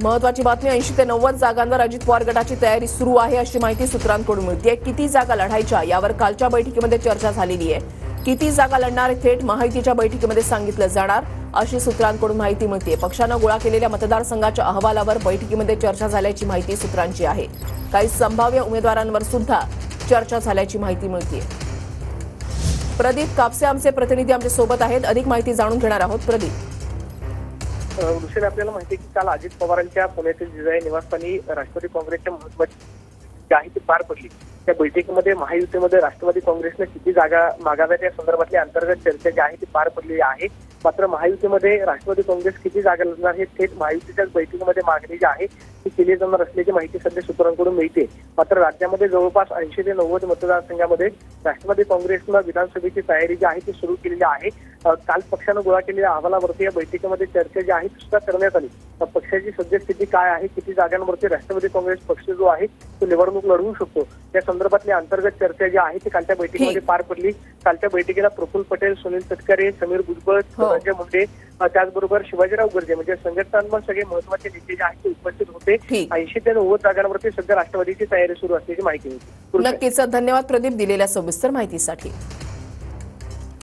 महत्वाची बातमी 80 ते 90 जागांवर अजित पवार गटाची तयारी सुरू आहे अशी माहिती सूत्रांकडून मिळते। किती जागा लढायच्या यावर कालच्या बैठकीमध्ये चर्चा झालेली आहे। किती जागा लढणार थेट महायुतीच्या बैठकीमध्ये सांगितलं जाणार अशी सूत्रांकडून माहिती मिळते। पक्षानं गोळा केलेल्या मतदारसंघाच्या अहवालावर बैठकीमध्ये चर्चा झाल्याची माहिती सूत्रांची आहे। काही संभाव्य उमेदवारांवर सुद्धा चर्चा झाल्याची माहिती मिळते। प्रदीप कापसे आमचे प्रतिनिधी आमच्या सोबत आहेत, अधिक माहिती जाणून घेणार आहोत। प्रदीप, दुसरे आपल्याला माहिती आहे की काल अजित पवारांच्या पुण्यातील जिजाई निवासस्थानी राष्ट्रवादी काँग्रेसच्या महत्त्वाची जी आहे ती पार पडली। त्या बैठकीमध्ये महायुतीमध्ये राष्ट्रवादी काँग्रेसने किती जागा मागाव्यात या संदर्भातली अंतर्गत चर्चा जी आहे ती पार पडलेली आहे। मात्र महायुतीमध्ये राष्ट्रवादी काँग्रेस किती जागा लढणार हे थेट महायुतीच्याच बैठकीमध्ये मागणी जी आहे ती केली जाणार असल्याची माहिती सध्या सूत्रांकडून मिळते। मात्र राज्यामध्ये जवळपास 80 ते 90 मतदारसंघामध्ये राष्ट्रवादी काँग्रेसनं विधानसभेची तयारी जी आहे ती सुरू केलेली आहे। काल पक्षानं गोळा केलेल्या अहवालावरती या बैठकीमध्ये चर्चा जी आहे ती सुद्धा करण्यात आली। पक्षाची सद्यस्थिती काय आहे, किती जागांवरती राष्ट्रवादी काँग्रेस पक्ष जो आहे तो निवडणूक लढवू शकतो या संदर्भातली अंतर्गत चर्चा जी आहे ती कालच्या बैठकीमध्ये पार पडली। कालच्या बैठकीला प्रफुल्ल पटेल, सुनील तटकरे, समीर भुजबळ, धनंजय मुंडे त्याचबरोबर शिवाजीराव गर्जे म्हणजे संघटनांवर सगळे महत्त्वाचे नेते जे आहेत ते उपस्थित होते। 80 ते 90 जागांवरती सध्या राष्ट्रवादीची तयारी सुरू असल्याची माहिती होती। नक्कीच धन्यवाद प्रदीप दिलेल्या सविस्तर माहितीसाठी।